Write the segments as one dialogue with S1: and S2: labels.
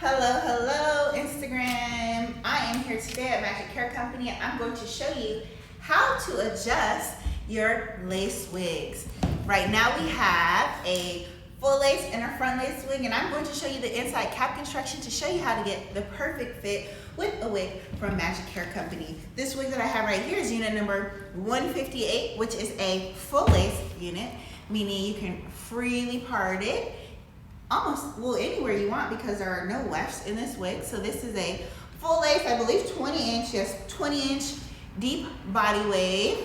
S1: Hello, Instagram. I am here today at Magic Hair Company and I'm going to show you how to adjust your lace wigs. Right now we have a full lace and a front lace wig, and I'm going to show you the inside cap construction to show you how to get the perfect fit with a wig from Magic Hair Company. This wig that I have right here is unit number 158, which is a full lace unit, meaning you can freely part it almost, well, anywhere you want because there are no wefts in this wig. So this is a full lace, I believe 20 inch, yes, 20 inch deep body wave.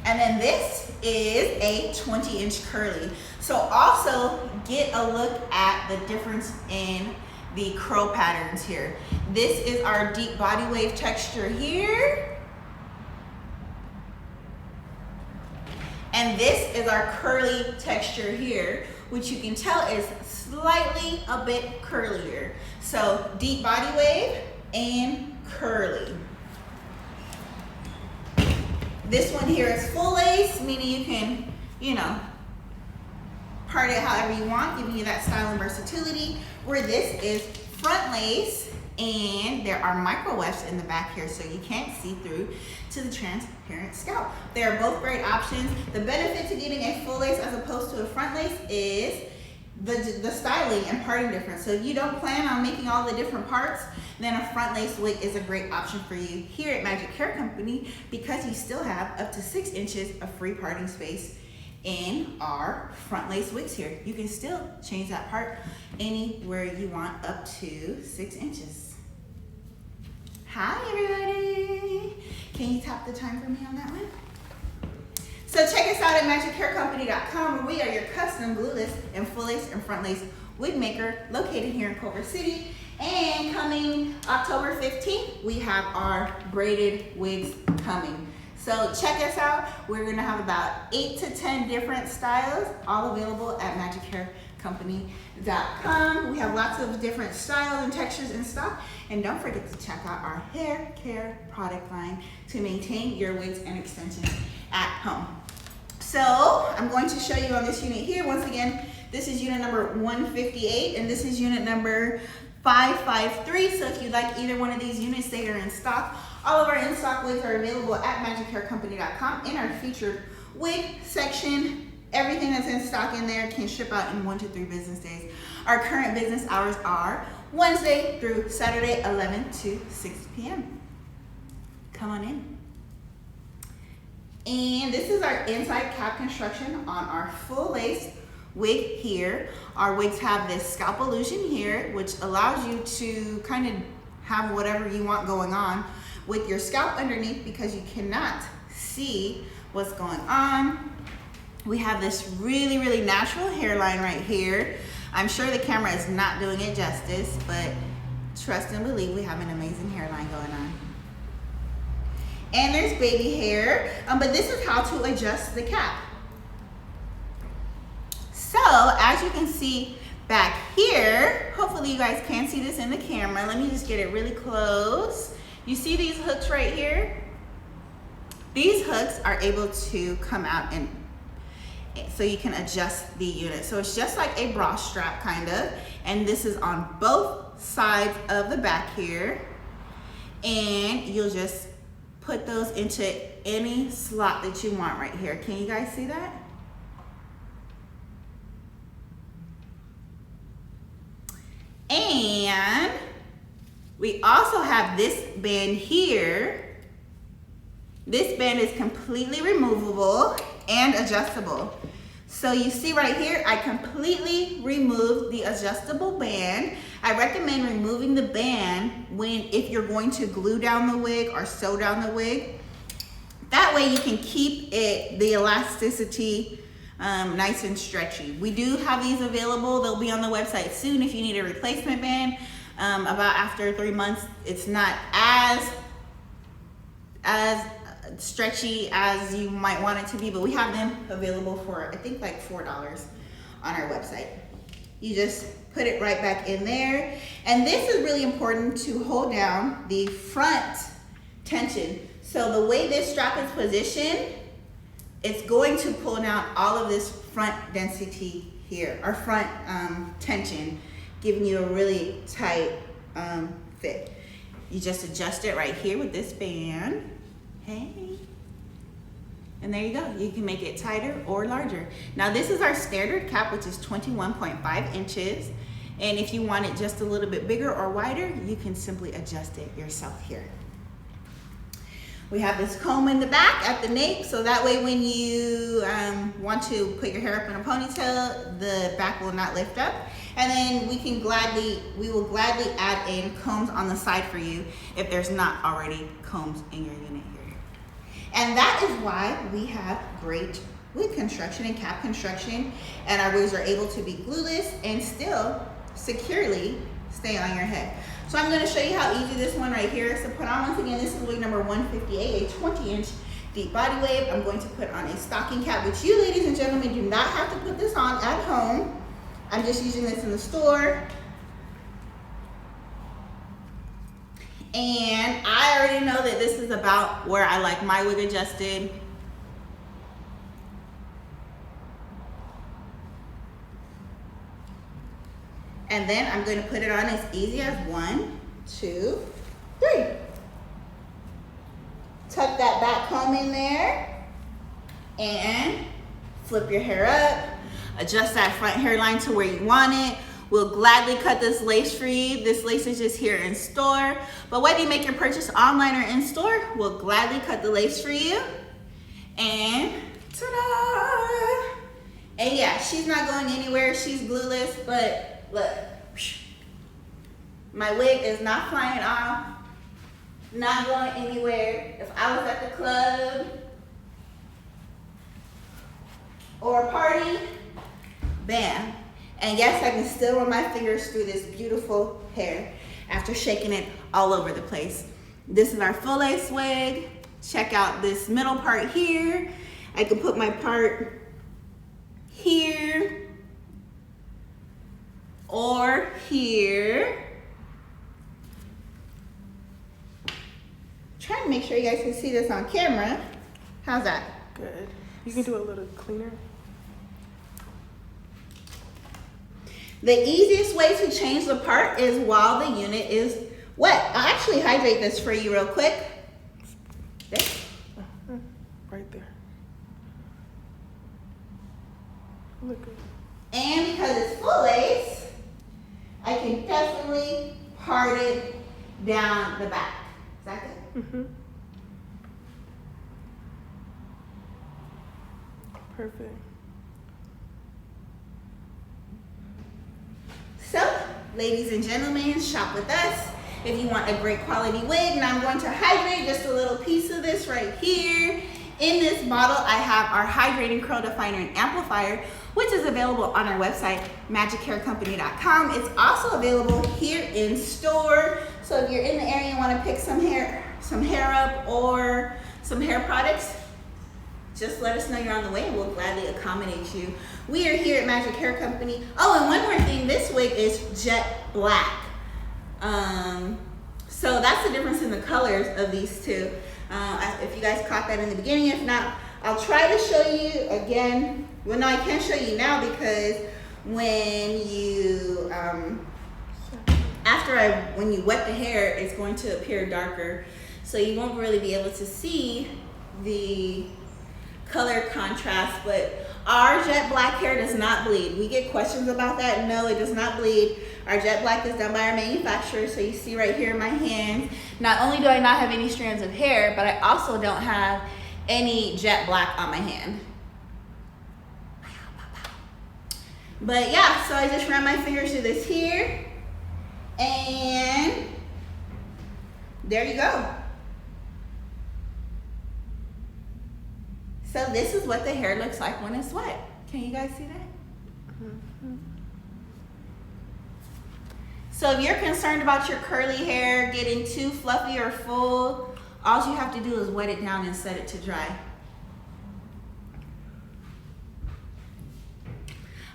S1: And then this is a 20 inch curly. So also get a look at the difference in the curl patterns here. This is our deep body wave texture here. And this is our curly texture here, which you can tell is slightly a bit curlier. So deep body wave and curly. This one here is full lace, meaning you can, part it however you want, giving you that style and versatility. Where this is front lace, and there are micro wefts in the back here so you can't see through to the transparent scalp. They are both great options. The benefit to getting a full lace as opposed to a front lace is the styling and parting difference. So if you don't plan on making all the different parts, then a front lace wig is a great option for you here at Magic Hair Company because you still have up to 6 inches of free parting space in our front lace wigs here. You can still change that part anywhere you want up to 6 inches. Hi everybody. Can you tap the time for me on that one? So check us out at magichaircompany.com, where we are your custom glueless and full lace and front lace wig maker located here in Culver City. And coming October 15th, we have our braided wigs coming. So check us out. We're gonna have about 8 to 10 different styles, all available at magichaircompany.com. We have lots of different styles and textures in stock. And don't forget to check out our hair care product line to maintain your wigs and extensions at home. So I'm going to show you on this unit here. Once again, this is unit number 158 and this is unit number 553. So if you'd like either one of these units, they are in stock. All of our in-stock wigs are available at magichaircompany.com in our featured wig section. Everything that's in stock in there can ship out in 1 to 3 business days. Our current business hours are Wednesday through Saturday, 11 to 6 p.m. Come on in. And this is our inside cap construction on our full lace wig here. Our wigs have this scalp illusion here, which allows you to kind of have whatever you want going on with your scalp underneath because you cannot see what's going on. We have this really, really natural hairline right here. I'm sure the camera is not doing it justice, but trust and believe we have an amazing hairline going on. And there's baby hair, but this is how to adjust the cap. So as you can see back here, hopefully you guys can see this in the camera. Let me just get it really close. You see these hooks right here? These hooks are able to come out and so you can adjust the unit. So it's just like a bra strap kind of, and this is on both sides of the back here, and you'll just put those into any slot that you want right here. Can you guys see that? And we also have this band here. This band is completely removable and adjustable. So you see right here, I completely removed the adjustable band. I recommend removing the band if you're going to glue down the wig or sew down the wig. That way you can keep the elasticity nice and stretchy. We do have these available. They'll be on the website soon if you need a replacement band. About after 3 months, it's not as stretchy as you might want it to be, but we have them available for I think like $4 on our website. You just put it right back in there, and this is really important to hold down the front tension. So the way this strap is positioned, it's going to pull down all of this front density here, or front tension giving you a really tight fit. You just adjust it right here with this band. Hey. And there you go. You can make it tighter or larger. Now this is our standard cap, which is 21.5 inches. And if you want it just a little bit bigger or wider, you can simply adjust it yourself here. We have this comb in the back at the nape, so that way when you want to put your hair up in a ponytail, the back will not lift up. And then we will gladly add in combs on the side for you if there's not already combs in your unit here. And that is why we have great wig construction and cap construction, and our wigs are able to be glueless and still securely stay on your head. So I'm going to show you how easy this one right here is to put on. Once again, this is wig number 158, a 20-inch deep body wave. I'm going to put on a stocking cap, which you ladies and gentlemen do not have to put this on at home. I'm just using this in the store. And I already know that this is about where I like my wig adjusted. And then I'm going to put it on as easy as 1, 2, 3. Tuck that back comb in there and flip your hair up. Adjust that front hairline to where you want it. We'll gladly cut this lace for you. This lace is just here in store. But whether you make your purchase online or in store, we'll gladly cut the lace for you. And ta-da! And yeah, she's not going anywhere. She's glueless, but look, my wig is not flying off, not going anywhere. If I was at the club or a party, bam. And yes, I can still run my fingers through this beautiful hair after shaking it all over the place. This is our full lace wig. Check out this middle part here. I can put my part here or here. Trying to make sure you guys can see this on camera. How's that?
S2: Good. You can do it a little cleaner.
S1: The easiest way to change the part is while the unit is wet. I'll actually hydrate this for you real quick. There.
S2: Right there. Look good.
S1: And because it's full lace, I can definitely part it down the back. Is that good?
S2: Mm-hmm. Perfect.
S1: So, ladies and gentlemen, shop with us if you want a great quality wig. Now I'm going to hydrate just a little piece of this right here. In this bottle, I have our Hydrating Curl Definer and Amplifier, which is available on our website, magichaircompany.com. It's also available here in store. So if you're in the area and want to pick some hair up or some hair products, just let us know you're on the way and we'll gladly accommodate you. We are here at Magic Hair Company. Oh, and one more thing, this wig is jet black. So that's the difference in the colors of these two. If you guys caught that in the beginning, if not, I'll try to show you again. Well, no, I can't show you now because when you, when you wet the hair, it's going to appear darker. So you won't really be able to see the color contrast, but our jet black hair does not bleed. We get questions about that. No, it does not bleed. Our jet black is done by our manufacturer. So you see right here in my hands, not only do I not have any strands of hair, but I also don't have any jet black on my hand. But yeah, so I just ran my fingers through this here, and there you go. So this is what the hair looks like when it's wet. Can you guys see that?
S2: Mm-hmm.
S1: So if you're concerned about your curly hair getting too fluffy or full, all you have to do is wet it down and set it to dry.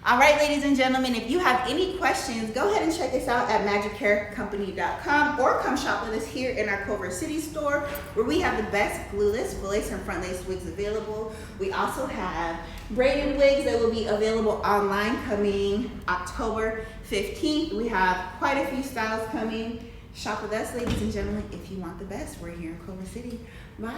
S1: All right, ladies and gentlemen, if you have any questions, go ahead and check us out at magichaircompany.com or come shop with us here in our Culver City store where we have the best glueless, full lace, and front lace wigs available. We also have braided wigs that will be available online coming October 15th. We have quite a few styles coming. Shop with us, ladies and gentlemen, if you want the best. We're here in Culver City. Bye.